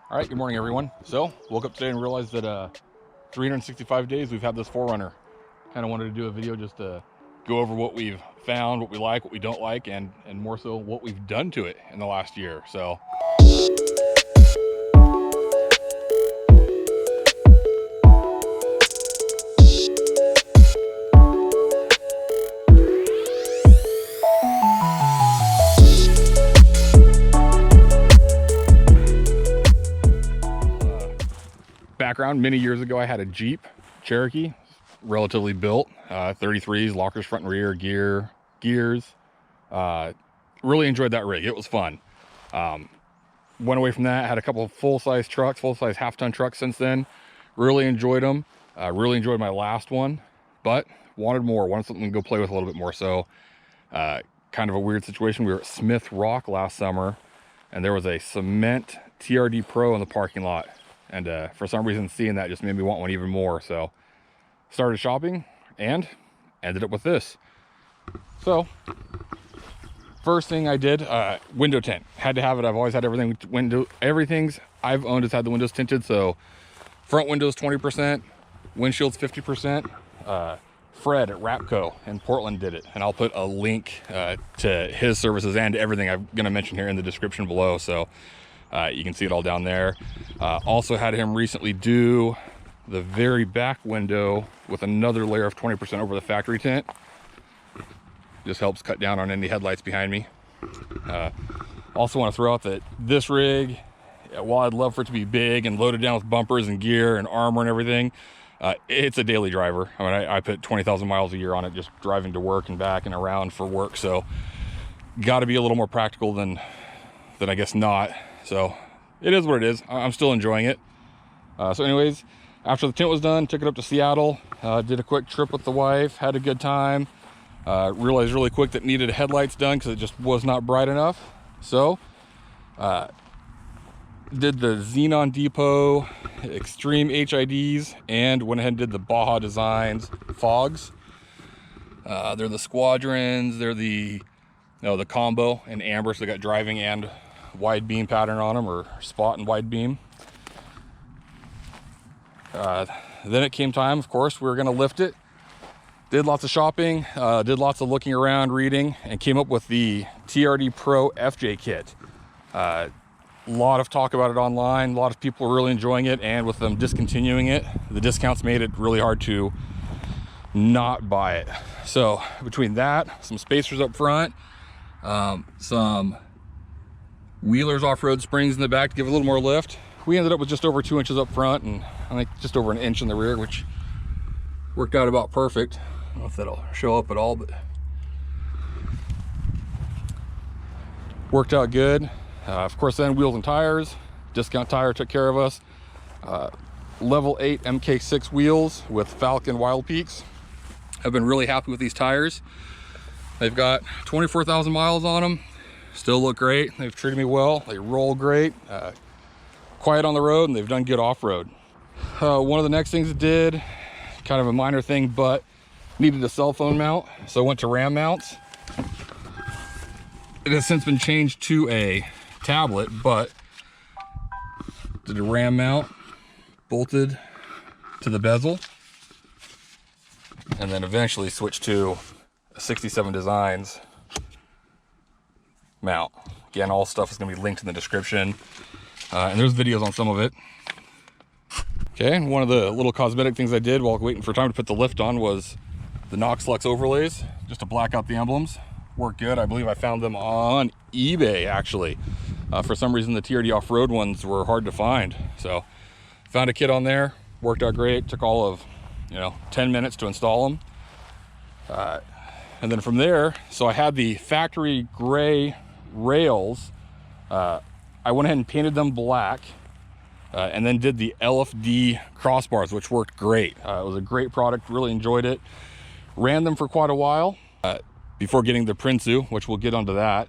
All right, good morning, everyone. So, woke up today and realized that 365 days we've had this 4Runner. Kind of wanted to do a video just to go over what we've found, what we like, what we don't like, and more so what we've done to it in the last year. So, background, many years ago I had a Jeep Cherokee, relatively built, 33s, lockers front and rear, gears. Really enjoyed that rig. It was fun. Went away from that, had a couple of full-size trucks, full-size half-ton trucks since then. Really enjoyed them. Really enjoyed my last one, but wanted more, wanted something to go play with a little bit more. So kind of a weird situation. We were at Smith Rock last summer and there was a cement TRD Pro in the parking lot. And for some reason, seeing that just made me want one even more. So started shopping and ended up with this. So first thing I did, window tint. Had to have it. I've always had everything. Everything's I've owned has had the windows tinted. So front windows 20%, windshields 50%. Fred at Rapco in Portland did it, and I'll put a link to his services and everything I'm going to mention here in the description below. So you can see it all down there. Also had him recently do the very back window with another layer of 20% over the factory tint. Just helps cut down on any headlights behind me. Also want to throw out that this rig, while I'd love for it to be big and loaded down with bumpers and gear and armor and everything, it's a daily driver. I mean, I put 20,000 miles a year on it just driving to work and back and around for work. So got to be a little more practical than I guess not. So it is what it is. I'm still enjoying it. So anyways, after the tint was done, took it up to Seattle, did a quick trip with the wife, had a good time. Realized really quick that needed headlights done because it just was not bright enough. So did the Xenon Depot Extreme HIDs and went ahead and did the Baja Designs fogs. They're the Squadrons, they're the combo in amber, so they got driving and wide beam pattern on them, or spot and wide beam. Then it came time, of course, we were going to lift it. Did lots of shopping, did lots of looking around, reading, and came up with the TRD Pro FJ kit. A lot of talk about it online. A lot of people were really enjoying it, and with them discontinuing it, the discounts made it really hard to not buy it. So between that, some spacers up front, some Wheeler's off-road springs in the back to give a little more lift, we ended up with just over 2 inches up front and I think just over an inch in the rear, which worked out about perfect. I don't know if that'll show up at all, but worked out good. Of course, then wheels and tires. Discount Tire took care of us. Level 8 MK6 wheels with Falcon Wild Peaks. I've been really happy with these tires. They've got 24,000 miles on them. Still look great. They've treated me well. They roll great. Quiet on the road, and they've done good off-road. One of the next things it did, kind of a minor thing, but needed a cell phone mount, so I went to RAM mounts. It has since been changed to a tablet, but did a RAM mount, bolted to the bezel, and then eventually switched to a 67 Designs mount. Again, all stuff is going to be linked in the description, and there's videos on some of it. Okay, and one of the little cosmetic things I did while waiting for time to put the lift on was the Knox Lux overlays, just to black out the emblems. Worked good. I believe I found them on eBay, actually. For some reason, the TRD off-road ones were hard to find, so found a kit on there. Worked out great. Took all of 10 minutes to install them, and then from there, so I had the factory gray rails. I went ahead and painted them black, and then did the LFD crossbars, which worked great. It was a great product. Really enjoyed it. Ran them for quite a while before getting the Prinsu, which we'll get onto that.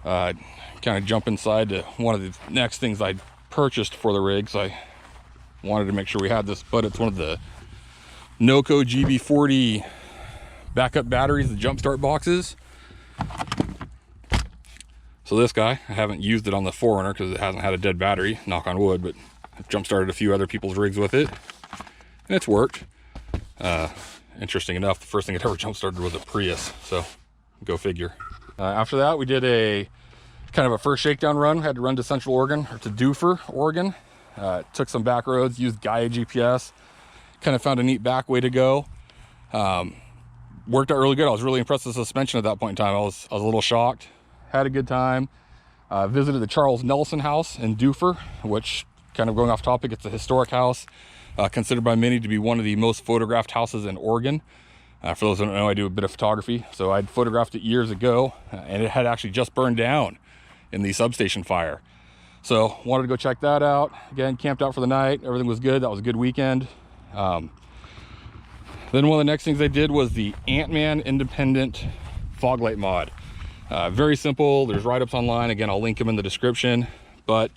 Kind of jump inside to one of the next things I purchased for the rig, so I wanted to make sure we had this, but it's one of the Noco GB40 backup batteries, the jump start boxes. So So this guy, I haven't used it on the 4Runner because it hasn't had a dead battery, knock on wood, but I've jump started a few other people's rigs with it, and it's worked. Interesting enough, the first thing it ever jump started was a Prius, so go figure. After that, we did a kind of a first shakedown run. We had to run to Central Oregon, or to Dufur, Oregon. Took some back roads, used Gaia GPS, kind of found a neat back way to go. Worked out really good. I was really impressed with the suspension at that point in time. I was a little shocked. Had a good time. Visited the Charles Nelson house in Dufur, which, kind of going off topic, it's a historic house, considered by many to be one of the most photographed houses in Oregon. For those who don't know, I do a bit of photography, so I'd photographed it years ago, and it had actually just burned down in the substation fire. So wanted to go check that out. Again, camped out for the night. Everything was good. That was a good weekend. Then one of the next things I did was the Ant-Man independent fog light mod. Very simple. There's write-ups online. Again, I'll link them in the description, but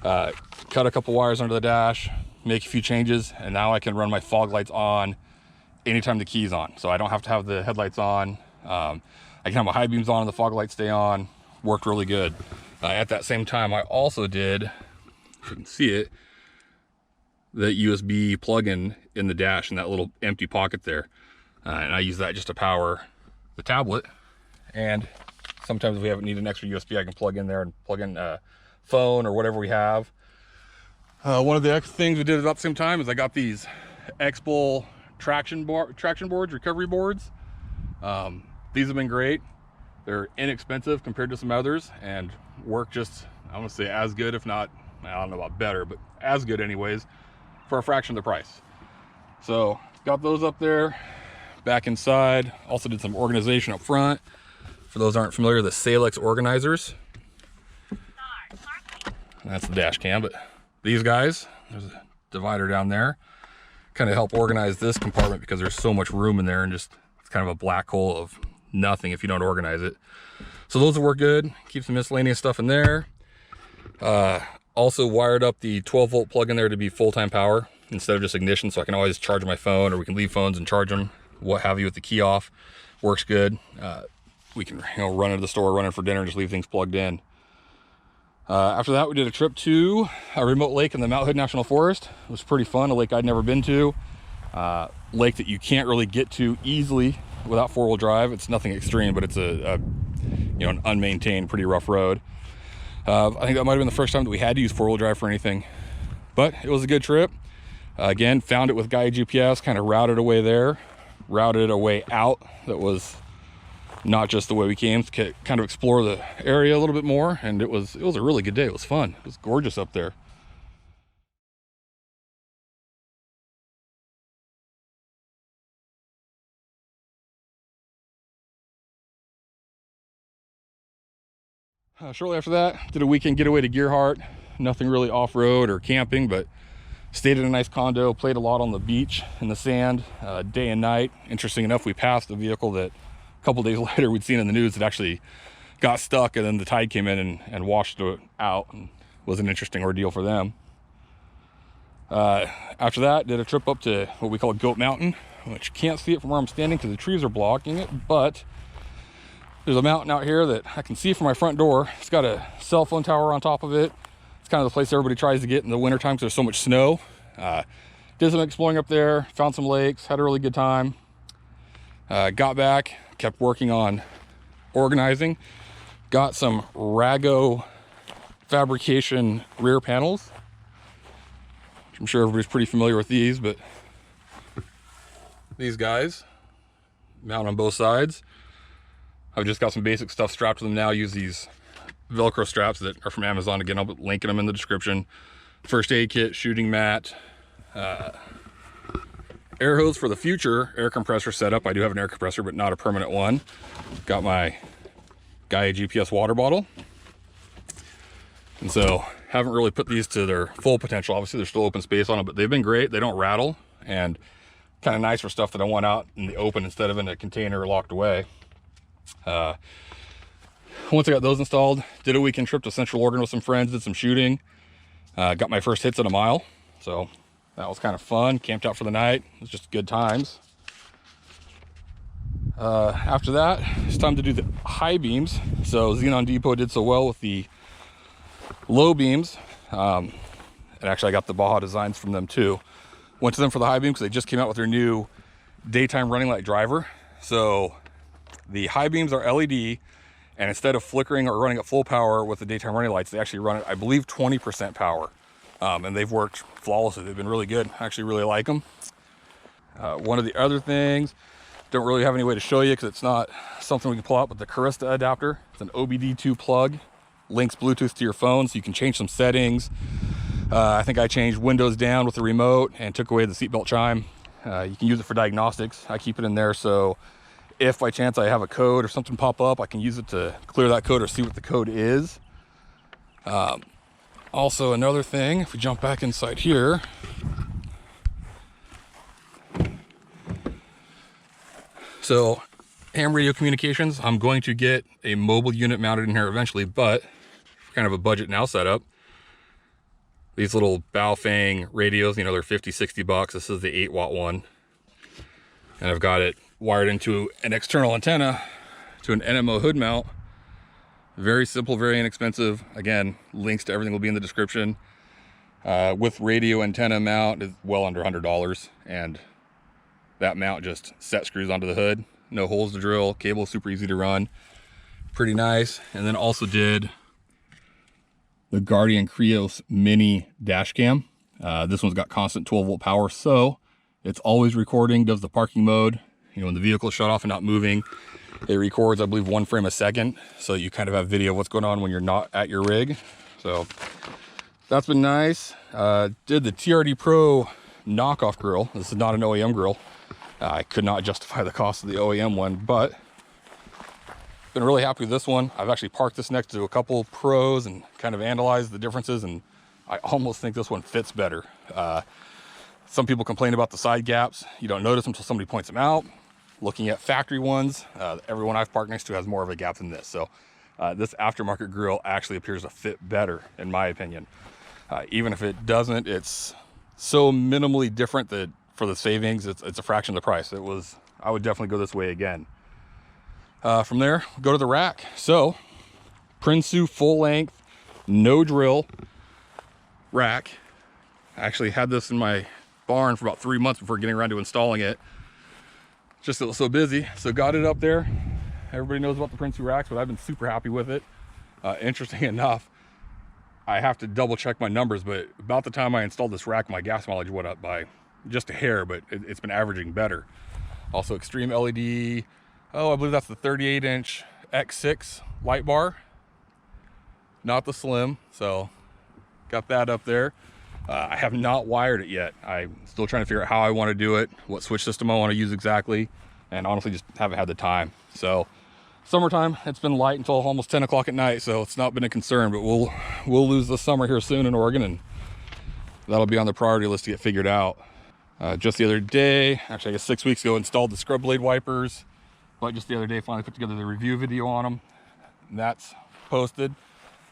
cut a couple wires under the dash, make a few changes, and now I can run my fog lights on anytime the key's on. So I don't have to have the headlights on. I can have my high beams on and the fog lights stay on. Worked really good. At that same time, I also did, if you can see it, the USB plug-in in the dash in that little empty pocket there. And I use that just to power the tablet. And sometimes if we need an extra USB, I can plug in there and plug in a phone or whatever we have. One of the things we did at the same time is I got these X-Bull traction boards, recovery boards. These have been great. They're inexpensive compared to some others and work just, I want to say, as good, if not, I don't know about better, but as good anyways, for a fraction of the price. So got those up there. Back inside, also did some organization up front. For those who aren't familiar, the Salix organizers. That's the dash cam, but these guys, there's a divider down there, kind of help organize this compartment because there's so much room in there, and just it's kind of a black hole of nothing if you don't organize it. So those will work good. Keep some miscellaneous stuff in there. Also wired up the 12-volt plug in there to be full-time power instead of just ignition, so I can always charge my phone, or we can leave phones and charge them, what have you, with the key off. Works good. We can run into the store, run in for dinner, and just leave things plugged in. After that, we did a trip to a remote lake in the Mount Hood National Forest. It was pretty fun, a lake I'd never been to. Lake that you can't really get to easily without four-wheel drive. It's nothing extreme, but it's an unmaintained, pretty rough road. I think that might have been the first time that we had to use four-wheel drive for anything, but it was a good trip. Again, found it with Gaia GPS, kind of routed away there, routed a way out that was not just the way we came, to kind of explore the area a little bit more, and it was a really good day. It was fun. It was gorgeous up there. Shortly after that, did a weekend getaway to Gearhart. Nothing really off-road or camping, but stayed in a nice condo, played a lot on the beach in the sand, day and night. Interesting enough, we passed a vehicle that a couple days later we'd seen in the news that actually got stuck, and then the tide came in and washed it out, and was an interesting ordeal for them. After that, did a trip up to what we call Goat Mountain, which can't see it from where I'm standing because the trees are blocking it, but there's a mountain out here that I can see from my front door. It's got a cell phone tower on top of it. It's kind of the place everybody tries to get in the winter time because there's so much snow. Did some exploring up there, found some lakes, had a really good time. Got back, kept working on organizing. Got some Rago fabrication rear panels, which I'm sure everybody's pretty familiar with these, but these guys mount on both sides. I've just got some basic stuff strapped to them now. Use these Velcro straps that are from Amazon. Again, I'll be linking them in the description. First aid kit, shooting mat, air hose for the future air compressor setup. I do have an air compressor, but not a permanent one. Got my Gaia GPS water bottle. And so haven't really put these to their full potential. Obviously there's still open space on them, but they've been great. They don't rattle, and kind of nice for stuff that I want out in the open instead of in a container locked away. Once I got those installed, did a weekend trip to Central Oregon with some friends, did some shooting, got my first hits at a mile, so that was kind of fun. Camped out for the night. It was just good times. After that, it's time to do the high beams. So Xenon Depot did so well with the low beams. And actually I got the Baja designs from them too. Went to them for the high beam because they just came out with their new daytime running light driver. So the high beams are LED, and instead of flickering or running at full power with the daytime running lights, they actually run at, I believe, 20% power. And they've worked flawlessly. They've been really good. I actually really like them. One of the other things, don't really have any way to show you because it's not something we can pull out, but the Carista adapter. It's an OBD2 plug, links Bluetooth to your phone, so you can change some settings. I think I changed windows down with the remote and took away the seatbelt chime. You can use it for diagnostics. I keep it in there so if by chance I have a code or something pop up, I can use it to clear that code or see what the code is. Also, another thing, if we jump back inside here, so ham radio communications, I'm going to get a mobile unit mounted in here eventually, but kind of a budget now setup. These little Baofeng radios, you know, they're 50, 60 bucks. This is the 8-watt one. And I've got it wired into an external antenna to an NMO hood mount. Very simple, very inexpensive. Again, links to everything will be in the description. With radio antenna mount is well under $100. And that mount just set screws onto the hood. No holes to drill, cable super easy to run. Pretty nice. And then also did the Guardian Krios Mini dash cam. This one's got constant 12-volt power, so it's always recording, does the parking mode. You know, when the vehicle is shut off and not moving, it records, I believe, 1 frame a second, so you kind of have video of what's going on when you're not at your rig. So that's been nice. Did the TRD Pro knockoff grill. This is not an OEM grill. I could not justify the cost of the OEM one, but been really happy with this one. I've actually parked this next to a couple pros and kind of analyzed the differences, and I almost think this one fits better. Some people complain about the side gaps. You don't notice them until somebody points them out. Looking at factory ones, everyone I've parked next to has more of a gap than this. So this aftermarket grill actually appears to fit better, in my opinion. Even if it doesn't, it's so minimally different that for the savings, it's a fraction of the price. I would definitely go this way again. From there, go to the rack. So, Prinsu full length, no drill rack. I actually had this in my barn for about 3 months before getting around to installing it. Just it was so busy, so got it up there. Everybody knows about the Prinsu racks, but I've been super happy with it. Interesting enough, I have to double check my numbers, but about the time I installed this rack, my gas mileage went up by just a hair, but it's been averaging better. Also, extreme LED. Oh, I believe that's the 38-inch X6 light bar, not the slim. So got that up there. I have not wired it yet. I'm still trying to figure out how I want to do it, what switch system I want to use exactly, and honestly just haven't had the time. So summertime, it's been light until almost 10 o'clock at night, so it's not been a concern, but we'll lose the summer here soon in Oregon, and that'll be on the priority list to get figured out. Just the other day, actually I guess 6 weeks ago, installed the scrub blade wipers. But just the other day, finally put together the review video on them. And that's posted.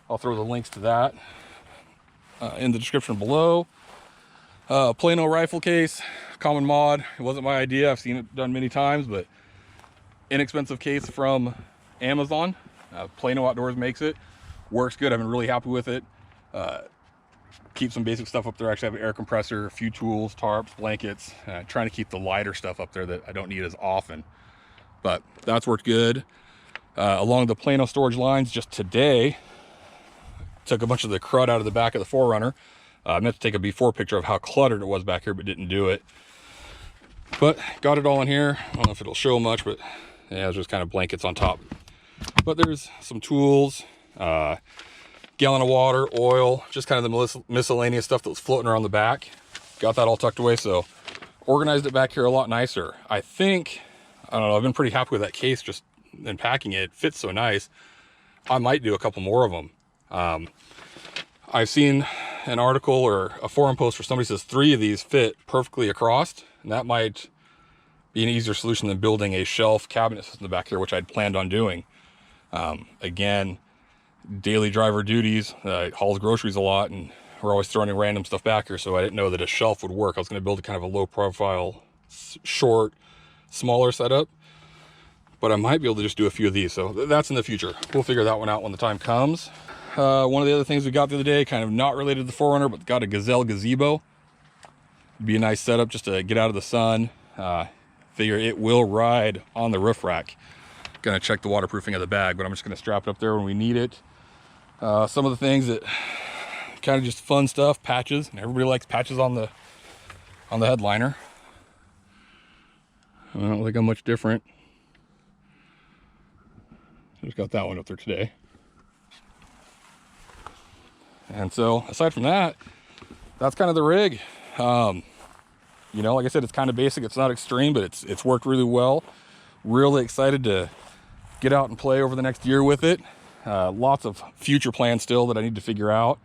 I'll throw the links to that in the description below. Plano rifle case, common mod. It wasn't my idea. I've seen it done many times, but inexpensive case from Amazon. Plano Outdoors makes it. Works good. I've been really happy with it. Keep some basic stuff up there. Actually have an air compressor, a few tools, tarps, blankets. Trying to keep the lighter stuff up there that I don't need as often. But that's worked good. Along the Plano storage lines, just today, took a bunch of the crud out of the back of the 4Runner. I meant to take a before picture of how cluttered it was back here, but didn't do it. But got it all in here. I don't know if it'll show much, but yeah, it's just kind of blankets on top. But there's some tools, gallon of water, oil, just kind of the miscellaneous stuff that was floating around the back. Got that all tucked away, so organized it back here a lot nicer. I think, I don't know, I've been pretty happy with that case just in packing it. It fits so nice. I might do a couple more of them. I've seen an article or a forum post where somebody says 3 of these fit perfectly across, and that might be an easier solution than building a shelf cabinet system in the back here, which I'd planned on doing. Again, daily driver duties, hauls groceries a lot, and we're always throwing in random stuff back here, so I didn't know that a shelf would work. I was going to build a kind of a low profile, short, smaller setup. but I might be able to just do a few of these. So that's in the future. We'll figure that one out when the time comes. One of the other things we got the other day, kind of not related to the 4Runner, but got a Gazelle gazebo. It'd be a nice setup just to get out of the sun. Figure it will ride on the roof rack. Gonna check the waterproofing of the bag, but I'm just gonna strap it up there when we need it. Some of the things that kind of just fun stuff, patches, and everybody likes patches on the headliner. I don't think I'm much different. I just got that one up there today. And so aside from that, that's kind of the rig. You know, like I said, it's kind of basic. It's not extreme, but it's worked really well. Really excited to get out and play over the next year with it. Lots of future plans still that I need to figure out.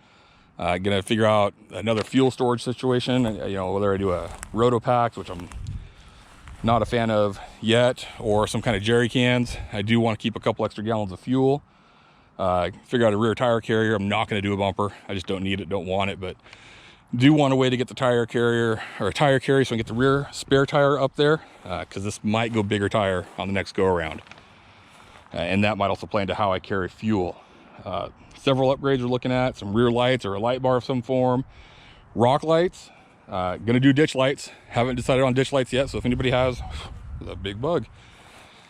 Gonna figure out another fuel storage situation. You know, whether I do a rotopax, which I'm not a fan of yet, or some kind of jerry cans. I do want to keep a couple extra gallons of fuel. Figure out a rear tire carrier. I'm not going to do a bumper. I just don't need it, don't want it, but do want a way to get the tire carrier or a tire carrier so I can get the rear spare tire up there, because this might go bigger tire on the next go around. And that might also play into how I carry fuel. Several upgrades we're looking at, some rear lights or a light bar of some form, rock lights. Gonna do ditch lights. Haven't decided on ditch lights yet, so if anybody has a big bug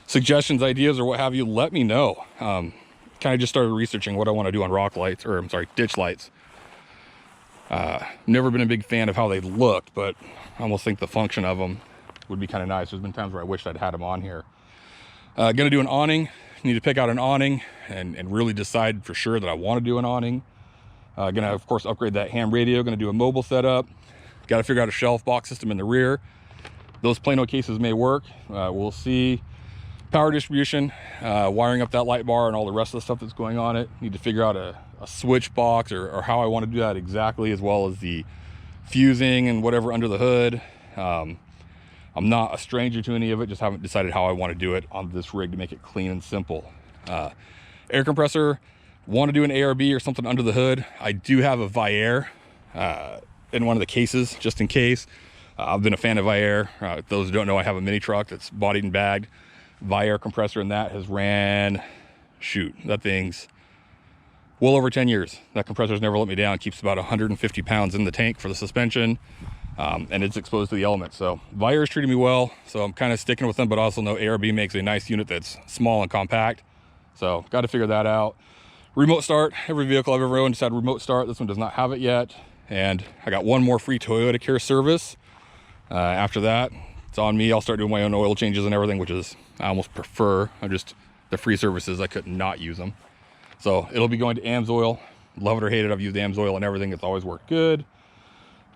suggestions, ideas, or what have you, let me know. Kind of just started researching what I want to do on rock lights, or I'm sorry, ditch lights. Never been a big fan of how they looked, but I almost think the function of them would be kind of nice. There's been times where I wished I'd had them on here. Gonna do an awning. Need to pick out an awning and really decide for sure that I want to do an awning. Gonna of course upgrade that ham radio. Gonna do a mobile setup. Got to figure out a shelf box system in the rear. Those Plano cases may work. We'll see. Power distribution, wiring up that light bar and all the rest of the stuff that's going on it. Need to figure out a switch box or how I want to do that exactly, as well as the fusing and whatever under the hood. I'm not a stranger to any of it, just haven't decided how I want to do it on this rig to make it clean and simple. Air compressor, want to do an ARB or something under the hood. I do have a Viair in one of the cases, just in case. I've been a fan of Viair. Those who don't know, I have a mini truck that's bodied and bagged. Viair compressor, and that has ran, shoot, that thing's well over 10 years. That compressor's never let me down. Keeps about 150 pounds in the tank for the suspension, and it's exposed to the elements. So Viair's treating me well, so I'm kind of sticking with them, but also know ARB makes a nice unit that's small and compact. So got to figure that out. Remote start. Every vehicle I've ever owned has had remote start. This one does not have it yet. And I got one more free Toyota Care service. After that, it's on me. I'll start doing my own oil changes and everything, which is, I almost prefer. The free services, I could not use them. So it'll be going to AMSOIL. Love it or hate it, I've used AMSOIL and everything. It's always worked good.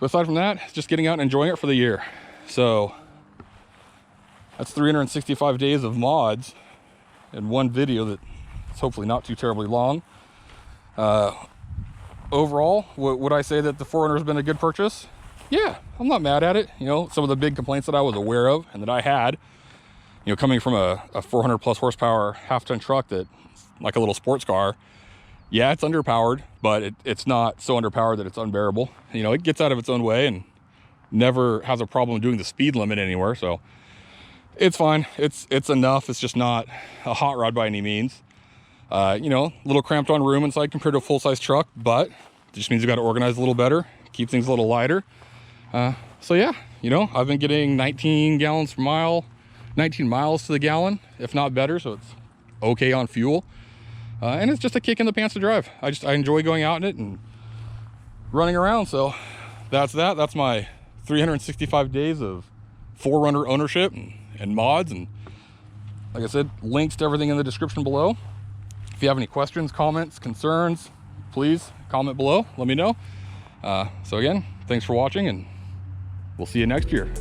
But aside from that, it's just getting out and enjoying it for the year. So that's 365 days of mods in one video that's hopefully not too terribly long. Overall, would I say that the 4Runner has been a good purchase? Yeah, I'm not mad at it. You know, some of the big complaints that I was aware of and that I had, you know, coming from a 400 plus horsepower half-ton truck that's like a little sports car. Yeah, it's underpowered, but it's not so underpowered that it's unbearable. You know, it gets out of its own way and never has a problem doing the speed limit anywhere. So it's fine. It's enough. It's just not a hot rod by any means. You know, a little cramped on room inside compared to a full-size truck, but it just means you got to organize a little better, keep things a little lighter. So yeah, you know, I've been getting 19 gallons per mile, 19 miles to the gallon, if not better. So it's okay on fuel. And it's just a kick in the pants to drive. I enjoy going out in it and running around. So that's that. That's my 365 days of 4Runner ownership and mods. And like I said, links to everything in the description below. If you have any questions, comments, concerns, please comment below. Let me know. So again, thanks for watching, and we'll see you next year.